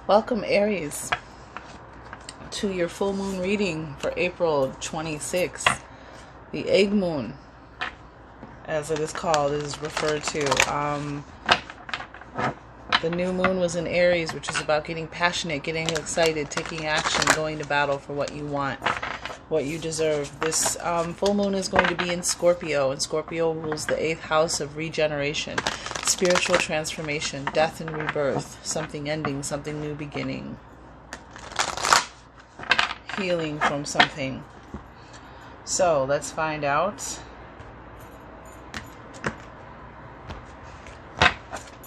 Welcome, Aries, to your full moon reading for April 26th. The egg moon, as it is called, is referred to. The new moon was in Aries, which is about getting passionate, getting excited, taking action, going to battle for what you want, what you deserve. This full moon is going to be in Scorpio, and Scorpio rules the 8th house of regeneration, spiritual transformation, death and rebirth, something ending, something new beginning, healing from something. So let's find out.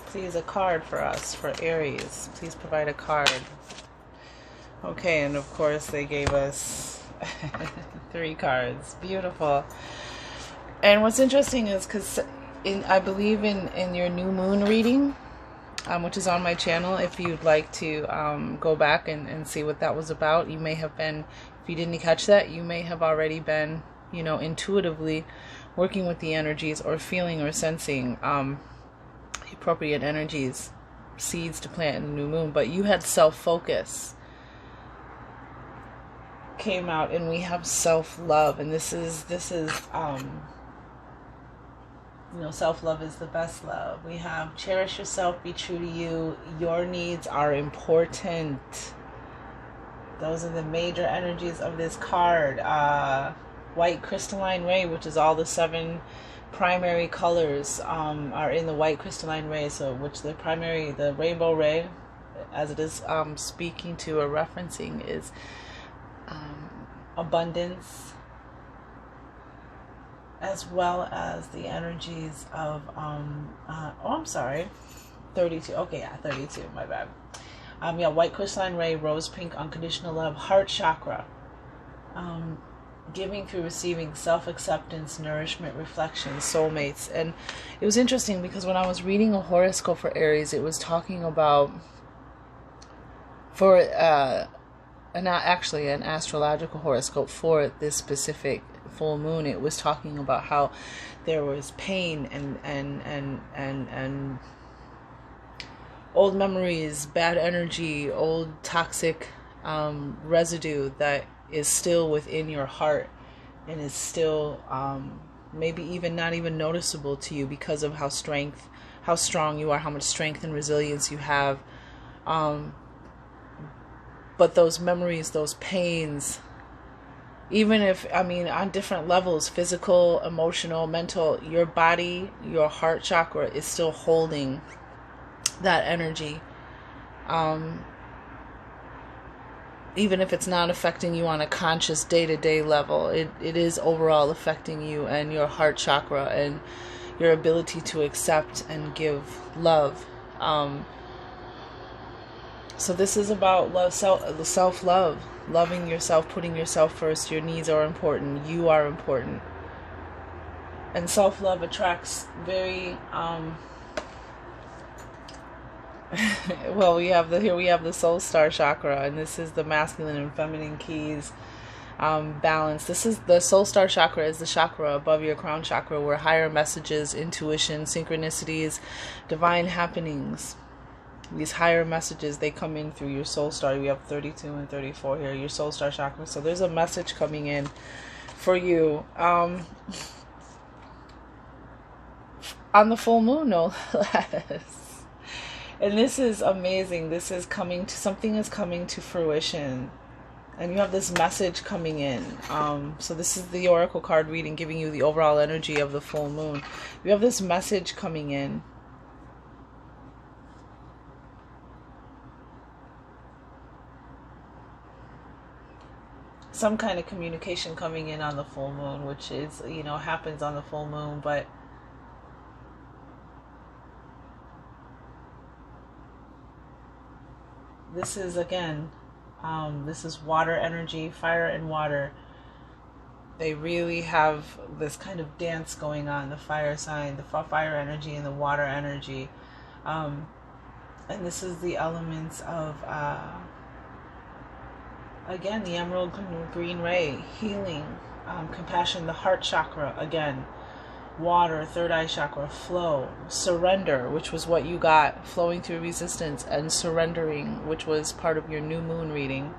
Please, a card for us, for Aries. Please provide a card. Okay, and of course they gave us 3 cards. Beautiful. And what's interesting is because I believe in your new moon reading, which is on my channel, if you'd like to go back and see what that was about, you may have been, if you didn't catch that, you may have already been, intuitively working with the energies or feeling or sensing appropriate energies, seeds to plant in the new moon. But you had self-focus came out, and we have self-love, and this is self-love is the best love. We have cherish yourself, be true to you, your needs are important. Those are the major energies of this card. White crystalline ray, which is all the 7 primary colors are in the white crystalline ray, so which the rainbow ray, as it is speaking to or referencing, is abundance, as well as the energies of 32. Okay, yeah, 32, my bad. White crystalline ray, rose pink, unconditional love, heart chakra, giving through receiving, self-acceptance, nourishment, reflection, soulmates. And it was interesting because when I was reading a horoscope for Aries, it was talking about, an astrological horoscope for this specific full moon, it was talking about how there was pain and old memories, bad energy, old toxic residue that is still within your heart and is still maybe even not even noticeable to you because of how strong you are, how much strength and resilience you have. But those memories, those pains, even if, on different levels, physical, emotional, mental, your body, your heart chakra is still holding that energy. Even if it's not affecting you on a conscious day-to-day level, it is overall affecting you and your heart chakra and your ability to accept and give love. So this is about love, self-love, loving yourself, putting yourself first. Your needs are important. You are important. And self-love attracts very well, we have the soul star chakra, and this is the masculine and feminine keys, balance. This is the soul star chakra, is the chakra above your crown chakra, where higher messages, intuition, synchronicities, divine happenings, these higher messages, they come in through your soul star. We have 32 and 34 here, your soul star chakra. So there's a message coming in for you on the full moon, no less. And this is amazing. This is something is coming to fruition. And you have this message coming in. So this is the oracle card reading, giving you the overall energy of the full moon. You have this message coming in. Some kind of communication coming in on the full moon, which is, happens on the full moon, but this is, again, this is water energy, fire and water. They really have this kind of dance going on, the fire sign, the fire energy and the water energy. And this is the elements of, again, the emerald green ray, healing, compassion, the heart chakra, again. water, third eye chakra, flow, surrender, which was what you got, flowing through resistance, and surrendering, which was part of your new moon reading,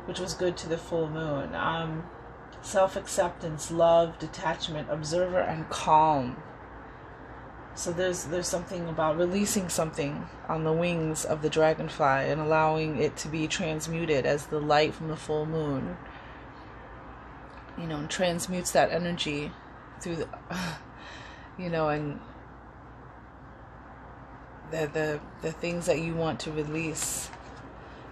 which was good to the full moon. Self-acceptance, love, detachment, observer, and calm. So there's something about releasing something on the wings of the dragonfly and allowing it to be transmuted as the light from the full moon, you know, and transmutes that energy through the, you know, and the things that you want to release.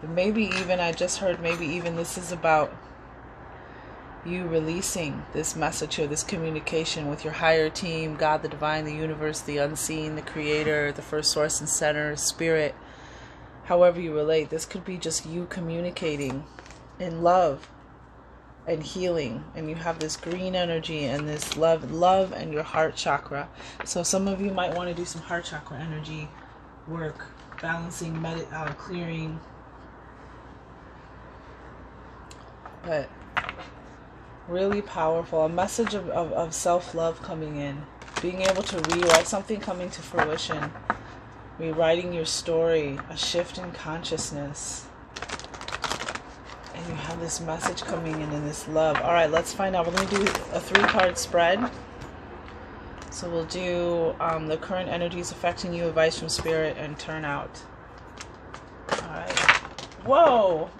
Maybe even, I just heard, maybe even this is about you releasing this message or this communication with your higher team, God, the divine, the universe, the unseen, the creator, the first source and center, spirit, however you relate. This could be just you communicating in love and healing, and you have this green energy and this love and your heart chakra. So some of you might want to do some heart chakra energy work, balancing, clearing. But really powerful. A message of self-love coming in. Being able to rewrite something coming to fruition. Rewriting your story. A shift in consciousness. And you have this message coming in this love. Alright, let's find out. We're going to do a 3-card spread. So we'll do the current energies affecting you, advice from spirit, and turn out. Alright. Whoa!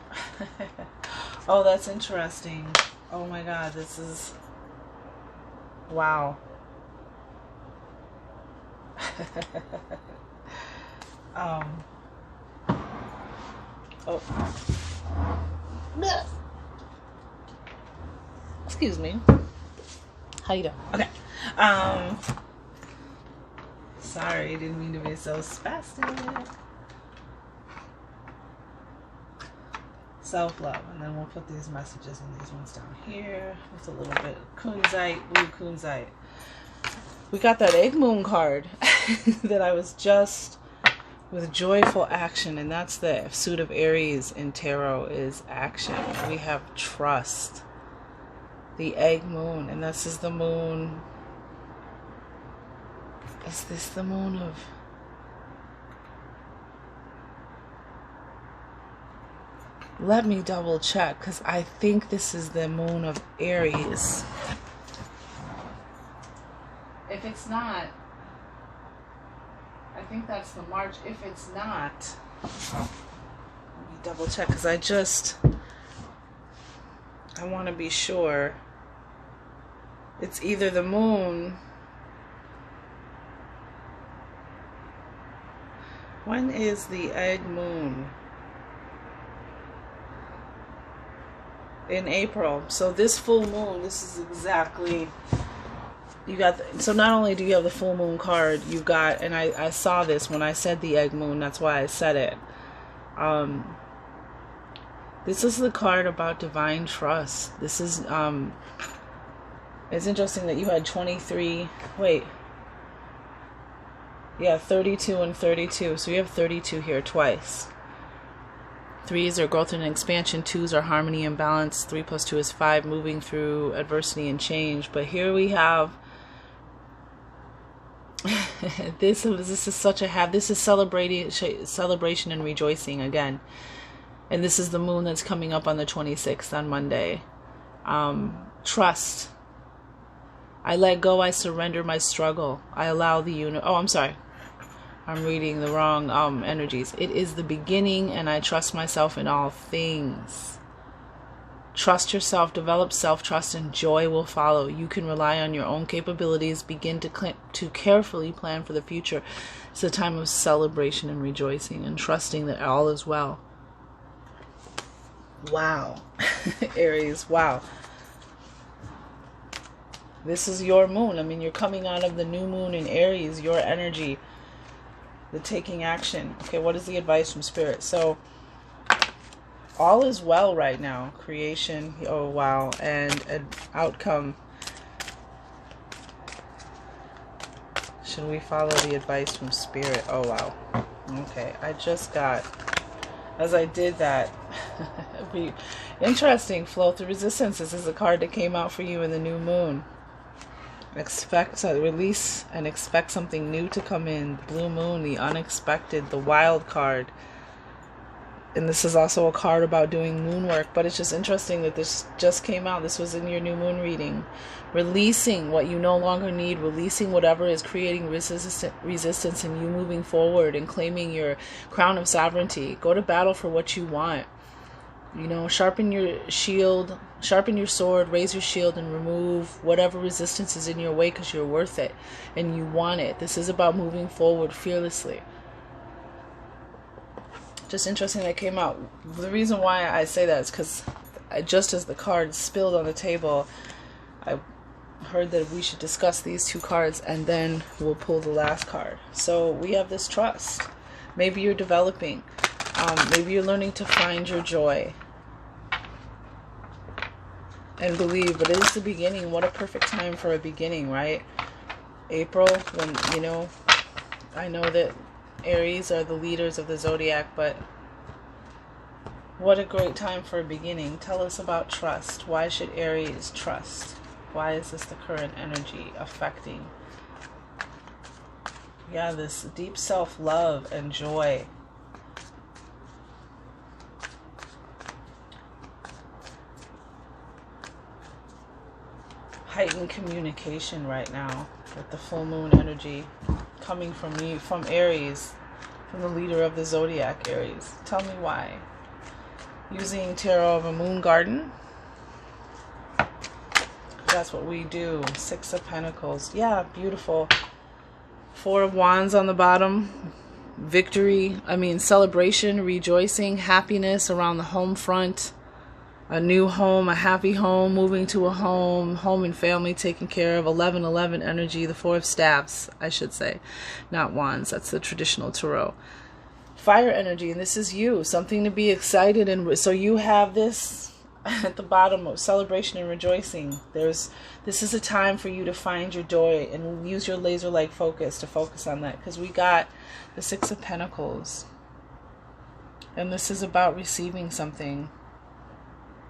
Oh, that's interesting. Oh my God, this is... Wow. Oh. Excuse me. How you doing? Okay. Sorry, didn't mean to be so spastic. Self-love, and then we'll put these messages and these ones down here with a little bit of kunzite, blue kunzite. We got that egg moon card that I was just with joyful action, and that's the suit of Aries in tarot is action. We have trust, the egg moon, and this is the moon. Is this the moon of... Let me double check, because I think this is the moon of Aries. If it's not, I think that's the March. If it's not, let me double check, because I want to be sure. It's either the moon. When is the egg moon? In April. So this full moon, this is exactly, you got so not only do you have the full moon card, you've got, and I saw this when I said the egg moon, that's why I said it. This is the card about divine trust. This is it's interesting that you had 23, wait, yeah, 32 and 32, so you have 32 here twice. 3s are growth and expansion, 2s are harmony and balance, 3 plus 2 is 5, moving through adversity and change. But here we have this is such a this is celebration and rejoicing again. And this is the moon that's coming up on the 26th on Monday. Trust. I let go, I surrender my struggle. I allow the oh, I'm sorry. I'm reading the wrong energies. It is the beginning, and I trust myself in all things. Trust yourself, develop self-trust, and joy will follow. You can rely on your own capabilities. Begin to carefully plan for the future. It's a time of celebration and rejoicing and trusting that all is well. Wow. Aries, wow. This is your moon. I mean, you're coming out of the new moon in Aries, your energy. The taking action. Okay, what is the advice from spirit? So all is well right now. Creation, oh wow, and an outcome. Should we follow the advice from spirit? Oh wow. Okay, I just got, as I did that, interesting, flow through resistance. This is a card that came out for you in the new moon. Expect a release and expect something new to come in. Blue moon, the unexpected, the wild card. And this is also a card about doing moon work, but it's just interesting that this just came out. This was in your new moon reading. Releasing what you no longer need, releasing whatever is creating resistance in you moving forward and claiming your crown of sovereignty. Go to battle for what you want. You know, sharpen your shield, sharpen your sword, raise your shield, and remove whatever resistance is in your way because you're worth it and you want it. This is about moving forward fearlessly. Just interesting that came out. The reason why I say that is because just as the cards spilled on the table, I heard that we should discuss these two cards and then we'll pull the last card. So we have this trust. Maybe you're developing. Maybe you're learning to find your joy and believe, but it is the beginning. What a perfect time for a beginning, right? April, when, you know, I know that Aries are the leaders of the zodiac, but what a great time for a beginning. Tell us about trust. Why should Aries trust? Why is this the current energy affecting? Yeah, this deep self-love and joy. Heightened communication right now with the full moon energy coming from you, from Aries, from the leader of the zodiac, Aries. Tell me why. Using tarot of a moon garden. That's what we do. 6 of Pentacles. Yeah, beautiful. 4 of Wands on the bottom. Victory. Celebration, rejoicing, happiness around the home front. A new home, a happy home, moving to a home and family taken care of. 11-11 energy, the 4 of Staffs, I should say. Not Wands, that's the traditional tarot. Fire energy, and this is you. Something to be excited, and so you have this at the bottom of celebration and rejoicing. This is a time for you to find your joy and use your laser-like focus to focus on that, because we got the 6 of Pentacles. And this is about receiving something.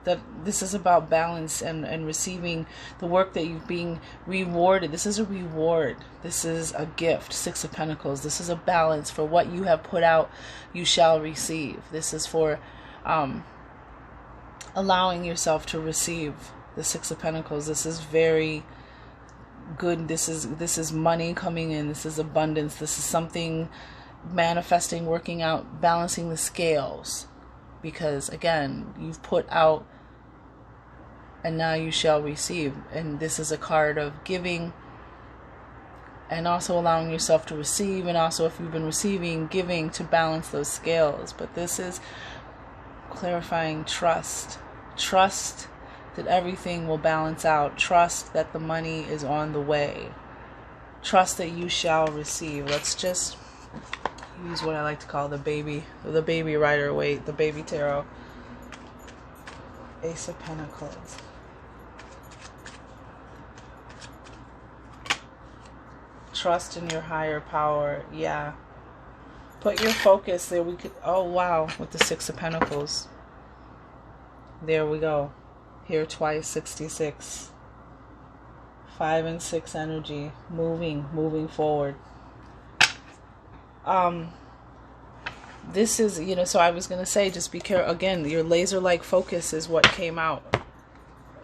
That this is about balance and receiving the work that you're being rewarded. This is a reward. This is a gift. 6 of Pentacles. This is a balance. For what you have put out, you shall receive. This is for allowing yourself to receive the 6 of Pentacles. This is very good. This is money coming in. This is abundance. This is something manifesting, working out, balancing the scales. Because again, you've put out and now you shall receive. And this is a card of giving and also allowing yourself to receive, and also if you've been receiving, giving to balance those scales. But this is clarifying trust. Trust that everything will balance out. Trust that the money is on the way. Trust that you shall receive. Let's just use what I like to call the baby rider weight, the baby tarot. Ace of Pentacles. Trust in your higher power. Yeah. Put your focus there. Oh wow, with the 6 of Pentacles. There we go. Here twice, 66. 5 and 6 energy. Moving forward. This is, so I was going to say, just be careful. Again, your laser-like focus is what came out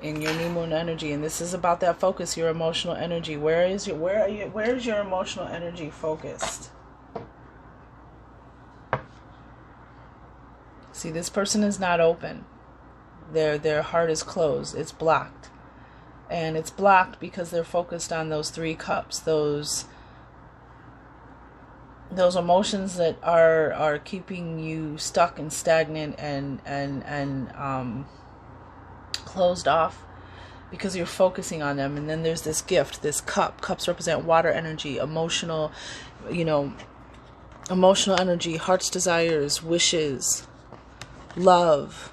in your new moon energy. And this is about that focus, your emotional energy. Where is your emotional energy focused? See, this person is not open. Their heart is closed. It's blocked. And it's blocked because they're focused on those 3 cups, those emotions that are keeping you stuck and stagnant and closed off, because you're focusing on them. And then there's this gift, this cup. Cups represent water energy, emotional energy, heart's desires, wishes, love.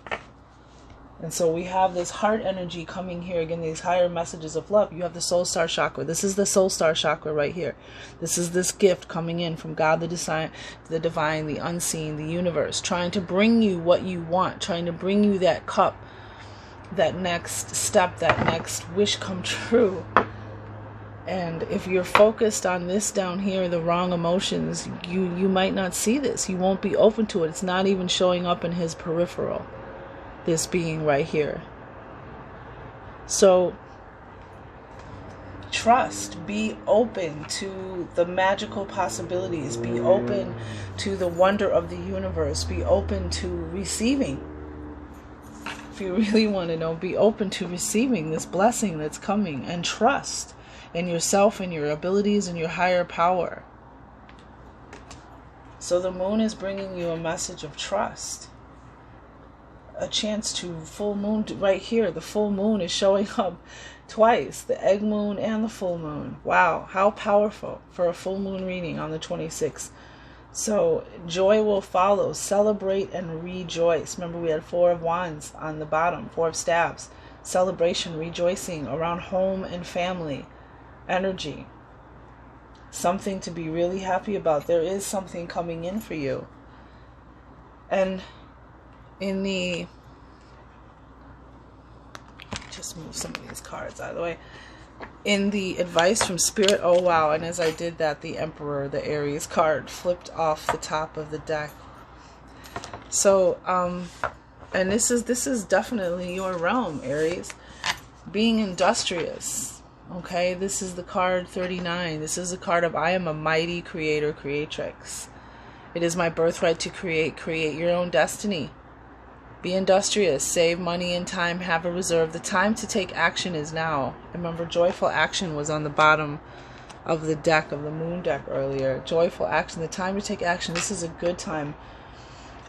And so we have this heart energy coming here again, these higher messages of love. You have the soul star chakra. This is the soul star chakra right here. This is this gift coming in from God, the divine, the unseen, the universe, trying to bring you what you want, trying to bring you that cup, that next step, that next wish come true. And if you're focused on this down here, the wrong emotions, you might not see this. You won't be open to it. It's not even showing up in his peripheral, this being right here. So trust, be open to the magical possibilities, be open to the wonder of the universe, be open to receiving. If you really want to know, be open to receiving this blessing that's coming, and trust in yourself and your abilities and your higher power. So the moon is bringing you a message of trust. A chance to full moon right here. The full moon is showing up twice, the egg moon and the full moon. Wow, how powerful for a full moon reading on the 26th. So joy will follow. Celebrate and rejoice. Remember, we had 4 of wands on the bottom, 4 of staves. Celebration, rejoicing around home and family energy. Something to be really happy about. There is something coming in for you. And in the, just move some of these cards out of the way. In the advice from Spirit, oh wow, and as I did that, the Emperor, the Aries card, flipped off the top of the deck. So, and this is definitely your realm, Aries. Being industrious. Okay, this is the card 39. This is a card of I am a mighty creator, creatrix. It is my birthright to create your own destiny. Be industrious, save money and time, have a reserve. The time to take action is now. Remember, joyful action was on the bottom of the deck, of the moon deck earlier. Joyful action, the time to take action. This is a good time.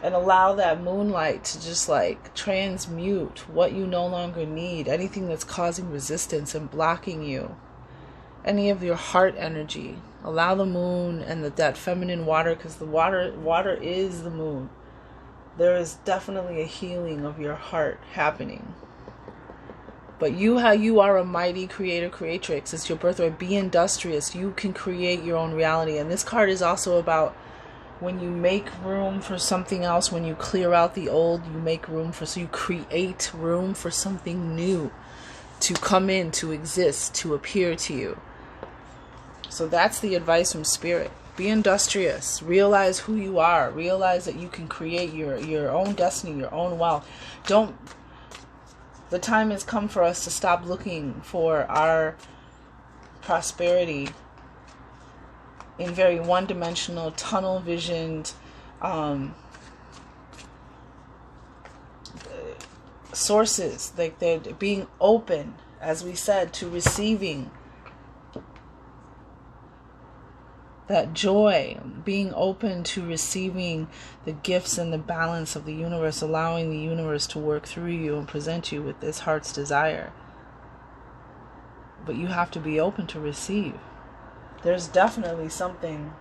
And allow that moonlight to just like transmute what you no longer need. Anything that's causing resistance and blocking you. Any of your heart energy. Allow the moon and that feminine water, because the water is the moon. There is definitely a healing of your heart happening. But you are a mighty creator, creatrix. It's your birthright. Be industrious. You can create your own reality. And this card is also about when you make room for something else, when you clear out the old, you make room for, so you create room for something new to come in, to exist, to appear to you. So that's the advice from Spirit. Be industrious. Realize who you are. Realize that you can create your own destiny, your own wealth. The time has come for us to stop looking for our prosperity in very one-dimensional, tunnel-visioned sources. Like they're being open, as we said, to receiving that joy, being open to receiving the gifts and the balance of the universe, allowing the universe to work through you and present you with this heart's desire. But you have to be open to receive. There's definitely something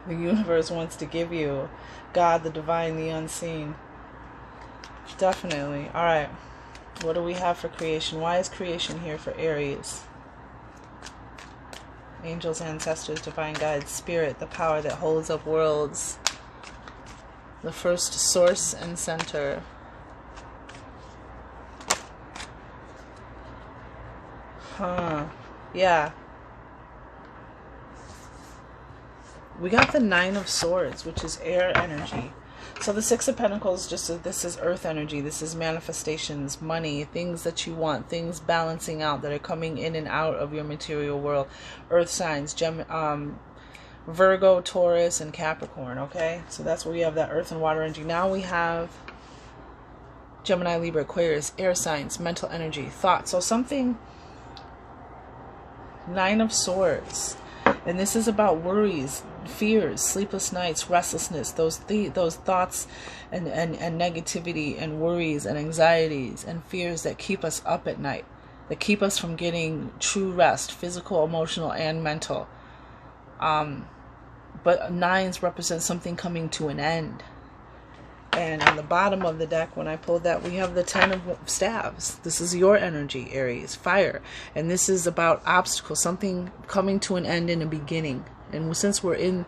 the universe wants to give you. God, the divine, the unseen. Definitely. All right. What do we have for creation? Why is creation here for Aries? Angels, ancestors, divine guides, spirit, the power that holds up worlds. The first source and center. Yeah. We got the 9 of Swords, which is air energy. So the 6 of Pentacles, this is earth energy. This is manifestations, money, things that you want, things balancing out that are coming in and out of your material world. Earth signs, Virgo, Taurus, and Capricorn, okay? So that's where we have that earth and water energy. Now we have Gemini, Libra, Aquarius, air signs, mental energy, thought. So something, 9 of Swords. And this is about worries, fears, sleepless nights, restlessness, those thoughts and negativity and worries and anxieties and fears that keep us up at night, that keep us from getting true rest, physical, emotional, and mental. But 9s represent something coming to an end. And on the bottom of the deck, when I pulled that, we have the 10 of staves. This is your energy, Aries, fire. And this is about obstacles, something coming to an end and a beginning. And since we're in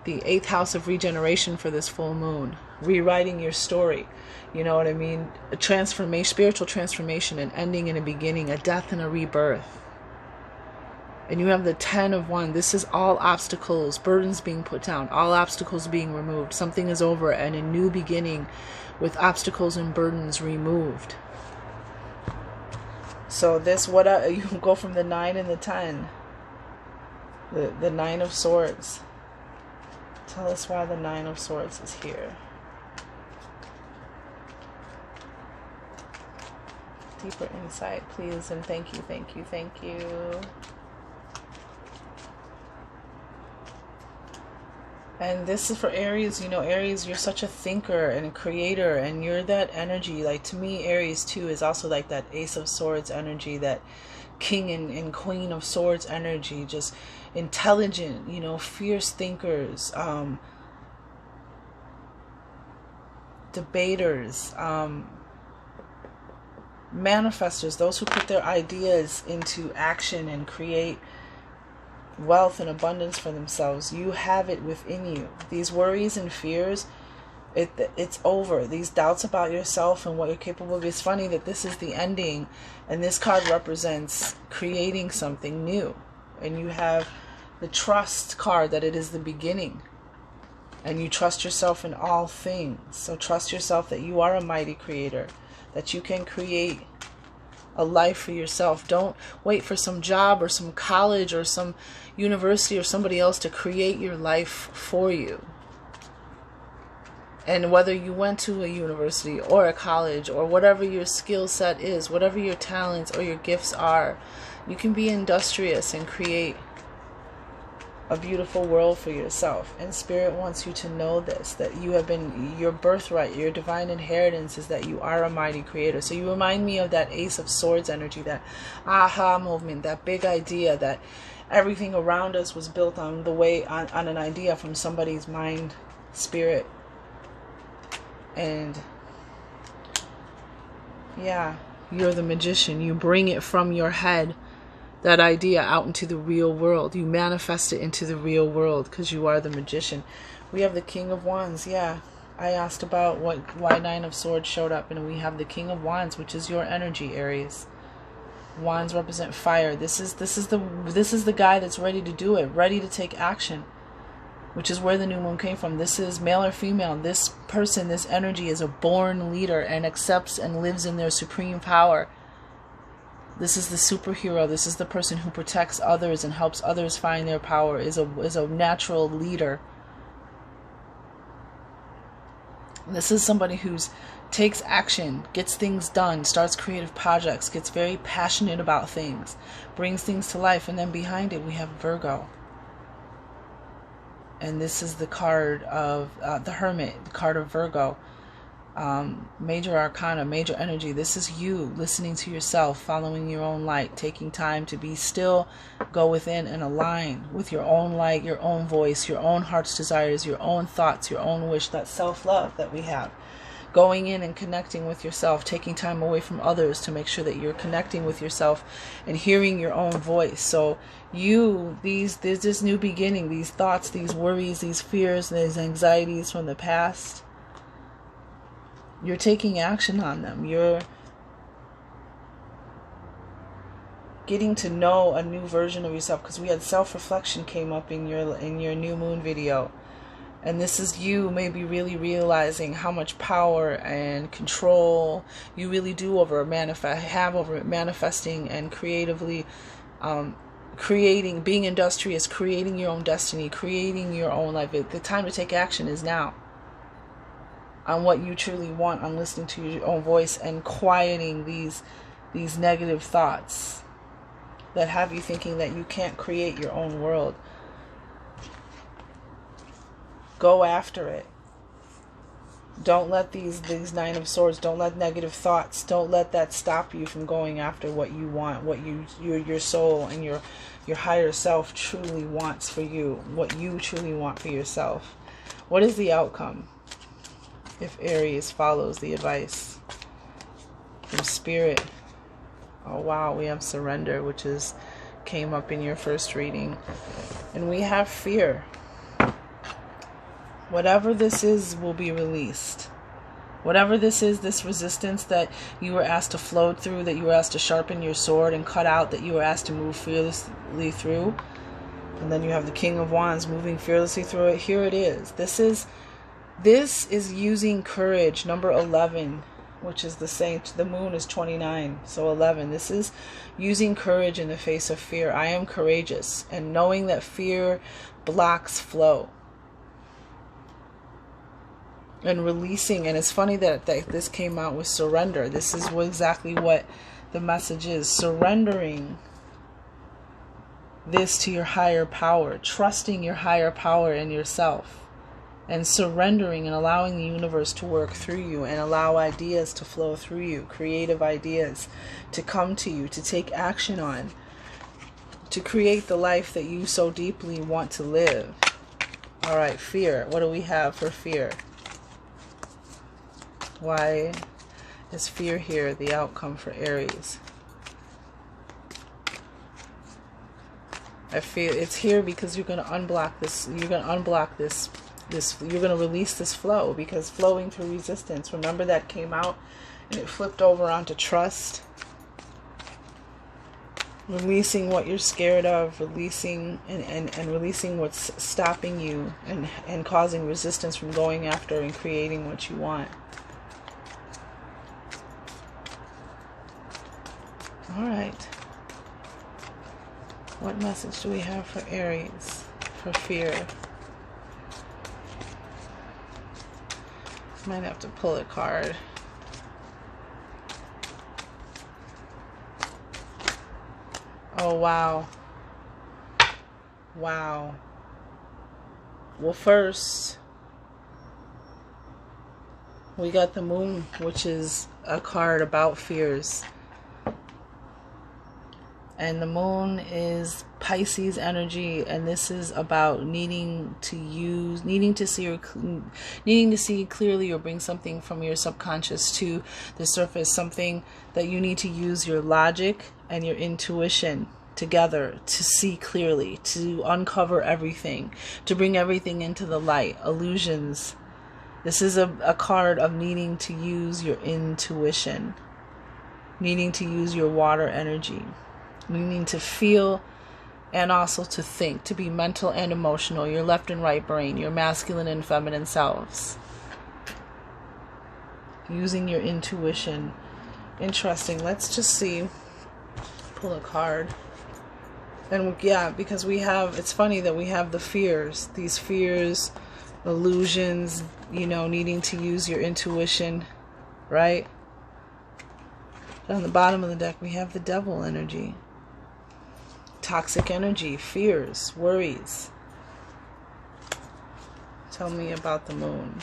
the 8th house of regeneration for this full moon, rewriting your story. You know what I mean? A transformation, spiritual transformation, an ending and a beginning, a death and a rebirth. And you have the 10 of Wands. This is all obstacles, burdens being put down, all obstacles being removed. Something is over and a new beginning with obstacles and burdens removed. So this, you go from the 9 and the 10. The 9 of Swords. Tell us why the 9 of Swords is here. Deeper insight, please, and thank you, thank you, thank you. And this is for Aries. You know, Aries, you're such a thinker and a creator, and you're that energy. Like, to me, Aries too is also like that Ace of Swords energy, that King and Queen of Swords energy, just intelligent, you know, fierce thinkers, debaters, manifestors, those who put their ideas into action and create wealth and abundance for themselves. You have it within you. These worries and fears, it's over. These doubts about yourself and what you're capable of. It's funny that this is the ending, and this card represents creating something new. And you have the trust card, that it is the beginning. And you trust yourself in all things. So trust yourself that you are a mighty creator, that you can create a life for yourself. Don't wait for some job or some college or some university or somebody else to create your life for you. And whether you went to a university or a college or whatever your skill set is, whatever your talents or your gifts are, you can be industrious and create a beautiful world for yourself. And Spirit wants you to know this, that you have been, your birthright, your divine inheritance is that you are a mighty creator. So you remind me of that Ace of Swords energy, that aha movement, that big idea, that everything around us was built on an idea from somebody's mind, spirit. And yeah, you're the magician. You bring it from your head, that idea, out into the real world. You manifest it into the real world because you are the magician. We have the King of Wands. Yeah, I asked about why 9 of Swords showed up, and we have the King of Wands, which is your energy, Aries. Wands represent fire. This is the guy that's ready to do it, ready to take action, which is where the new moon came from. This is male or female. This person, this energy, is a born leader and accepts and lives in their supreme power. This is the superhero. This is the person who protects others and helps others find their power, is a natural leader. This is somebody who takes action, gets things done, starts creative projects, gets very passionate about things, brings things to life. And then behind it we have Virgo. And this is the card of the Hermit, the card of Virgo. Major arcana, major energy. This is you listening to yourself, following your own light, taking time to be still, go within and align with your own light, your own voice, your own heart's desires, your own thoughts, your own wish, that self-love that we have. Going in and connecting with yourself, taking time away from others to make sure that you're connecting with yourself and hearing your own voice. So there's this new beginning, these thoughts, these worries, these fears, these anxieties from the past. You're taking action on them. You're getting to know a new version of yourself, because we had self-reflection came up in your new moon video. And this is you maybe really realizing how much power and control you really do over manifesting and creatively creating, being industrious, creating your own destiny, creating your own life. The time to take action is now, on what you truly want, on listening to your own voice and quieting these negative thoughts that have you thinking that you can't create your own world. Go after it. Don't let these 9 of Swords, don't let negative thoughts, don't let that stop you from going after what you want, what your soul and your higher self truly wants for you, what you truly want for yourself. What is the outcome if Aries follows the advice from Spirit? Oh wow, we have surrender, which came up in your first reading. And we have fear. Whatever this is will be released. Whatever this is, this resistance that you were asked to float through, that you were asked to sharpen your sword and cut out, that you were asked to move fearlessly through. And then you have the King of Wands moving fearlessly through it. Here it is. This is using courage. Number 11, which is the saint. The moon is 29, so 11. This is using courage in the face of fear. I am courageous, and knowing that fear blocks flow. And releasing, and it's funny that this came out with surrender. This is exactly what the message is. Surrendering this to your higher power, trusting your higher power in yourself, and surrendering and allowing the universe to work through you and allow ideas to flow through you, creative ideas to come to you, to take action on, to create the life that you so deeply want to live. All right, fear. What do we have for fear? Why is fear here the outcome for Aries? I feel it's here because you're going to unblock this. You're going to unblock this. You're going to release this flow, because flowing through resistance. Remember that came out and it flipped over onto trust. Releasing what you're scared of, releasing and releasing what's stopping you and causing resistance from going after and creating what you want. All right. What message do we have for Aries for fear? Might have to pull a card. Oh, wow. Wow. Well, first, we got the moon, which is a card about fears. And the moon is Pisces energy, and this is about needing to see clearly, or bring something from your subconscious to the surface, something that you need to use your logic and your intuition together to see clearly, to uncover everything, to bring everything into the light, illusions. This is a card of needing to use your intuition, needing to use your water energy, needing to feel and also to think, to be mental and emotional, your left and right brain, your masculine and feminine selves. Using your intuition. Interesting. Let's just see. Pull a card. And yeah, because we have, it's funny that we have the fears, these fears, illusions, you know, needing to use your intuition, right? On the bottom of the deck, we have the devil energy. Toxic energy, fears, worries. Tell me about the moon.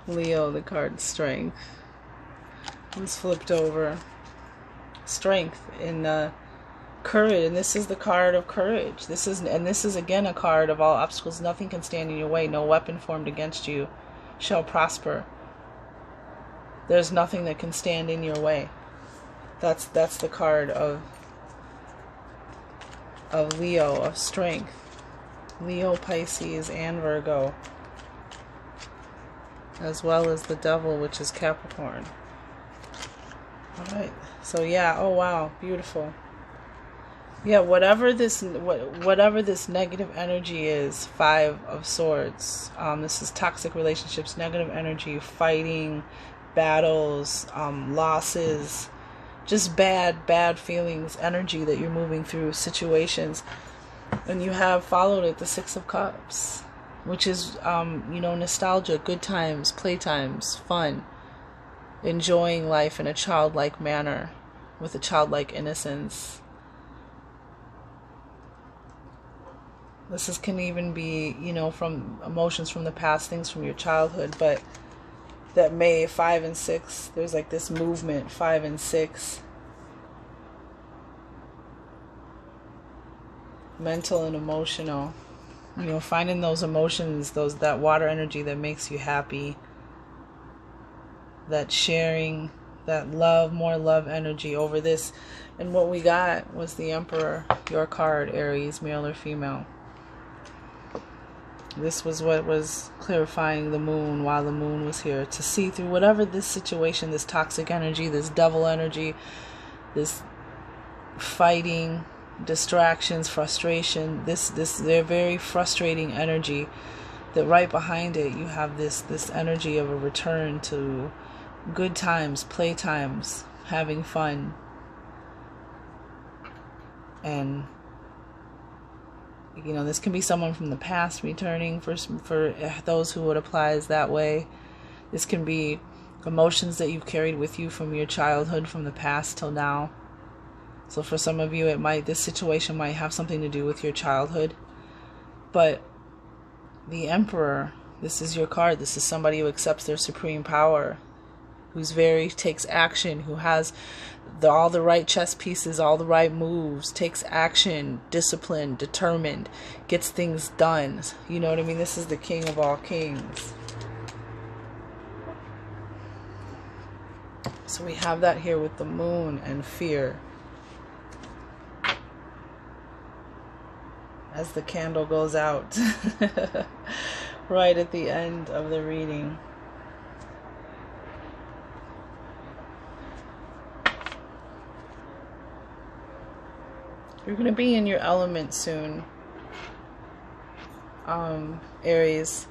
Leo, the card strength. It's flipped over. Strength in courage, and this is the card of courage. This is again a card of all obstacles. Nothing can stand in your way. No weapon formed against you shall prosper. There's nothing that can stand in your way. That's the card of Leo, of strength. Leo, Pisces, and Virgo. As well as the devil, which is Capricorn. Alright. So yeah, oh wow, beautiful. Yeah, whatever this negative energy is, 5 of Swords. This is toxic relationships, negative energy, fighting, battles, losses, just bad feelings, energy that you're moving through, situations. And you have followed it, the 6 of Cups, which is, nostalgia, good times, playtimes, fun, enjoying life in a childlike manner, with a childlike innocence. This can even be, from emotions from the past, things from your childhood, but that May 5 and 6, there's like this movement, 5 and 6. Mental and emotional. Finding those emotions, that water energy that makes you happy. That sharing that love, more love energy over this. And what we got was the Emperor, your card, Aries, male or female. This was what was clarifying the moon while the moon was here, to see through whatever this situation, this toxic energy, this devil energy, this fighting, distractions, frustration, this they're very frustrating energy, that right behind it you have this energy of a return to good times, play times, having fun. And you know, this can be someone from the past returning for those who it applies that way. This can be emotions that you've carried with you from your childhood, from the past till now. So for some of you, this situation might have something to do with your childhood. But the Emperor, this is your card. This is somebody who accepts their supreme power, who's takes action, who has all the right chess pieces, all the right moves, takes action, disciplined, determined, gets things done. You know what I mean? This is the king of all kings. So we have that here with the moon and fear. As the candle goes out right at the end of the reading. You're going to be in your element soon, Aries.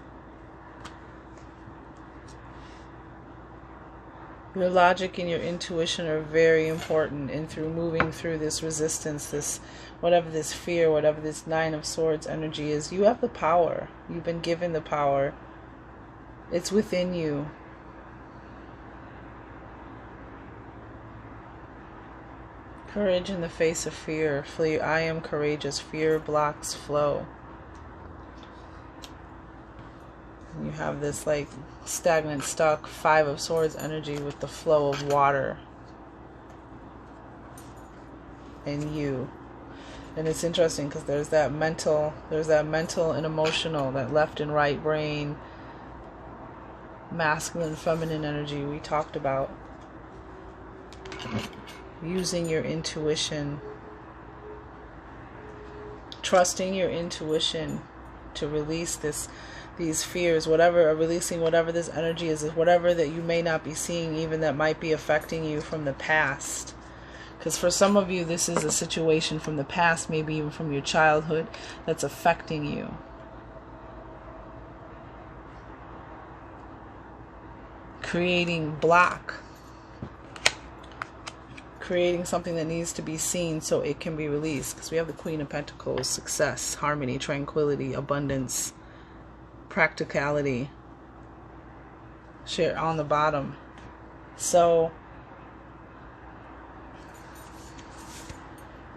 Your logic and your intuition are very important in moving through this resistance, this whatever this fear, whatever this Nine of Swords energy is. You have the power. You've been given the power. It's within you. Courage in the face of fear. Flee. I am courageous. Fear blocks flow. And you have this like stagnant, stuck Five of Swords energy with the flow of water in you. And it's interesting because there's that mental and emotional, that left and right brain, masculine, feminine energy we talked about. Using your intuition, trusting your intuition to release these fears, releasing whatever this energy is, whatever that you may not be seeing, even that might be affecting you from the past. Because for some of you, this is a situation from the past, maybe even from your childhood, that's affecting you. Creating something that needs to be seen so it can be released. Because we have the Queen of Pentacles, success, harmony, tranquility, abundance, practicality, share on the bottom. So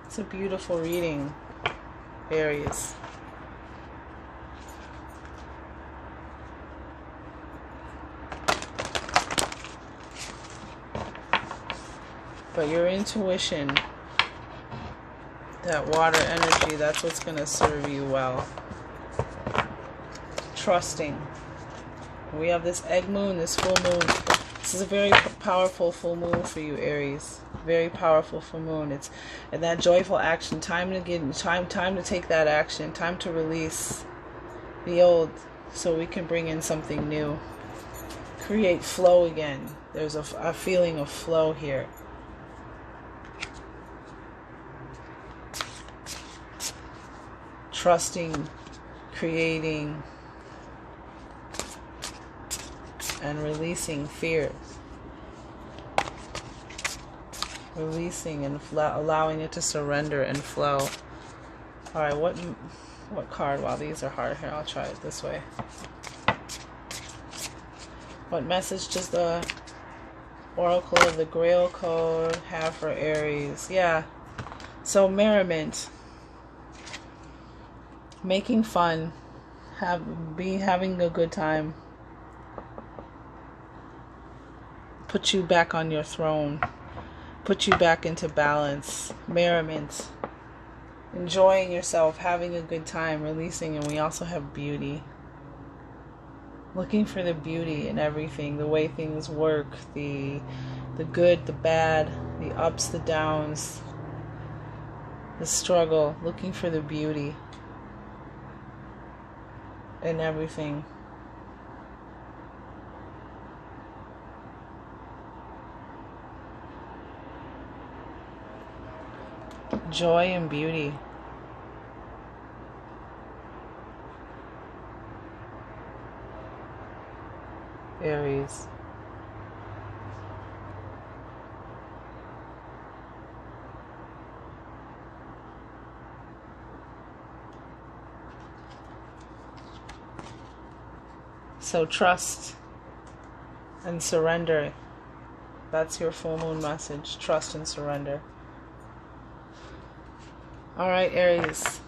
it's a beautiful reading, Aries. But your intuition, that water energy, that's what's going to serve you well. Trusting. We have this egg moon, this full moon. This is a very powerful full moon for you, Aries. Very powerful full moon. It's and that joyful action. Time to take that action. Time to release the old so we can bring in something new. Create flow again. There's a feeling of flow here. Trusting, creating, and releasing fears. Releasing and allowing it to surrender and flow. Alright, what card? Wow, these are hard. Here, I'll try it this way. What message does the Oracle of the Grail Code have for Aries? Yeah. So, merriment. Making fun. Having a good time. Put you back on your throne. Put you back into balance. Merriment. Enjoying yourself. Having a good time. Releasing. And we also have beauty. looking for the beauty in everything, the way things work, the good, the bad, the ups, the downs, the struggle, looking for the beauty in everything. Joy and beauty. Aries. So trust and surrender. That's your full moon message. Trust and surrender. All right, Aries.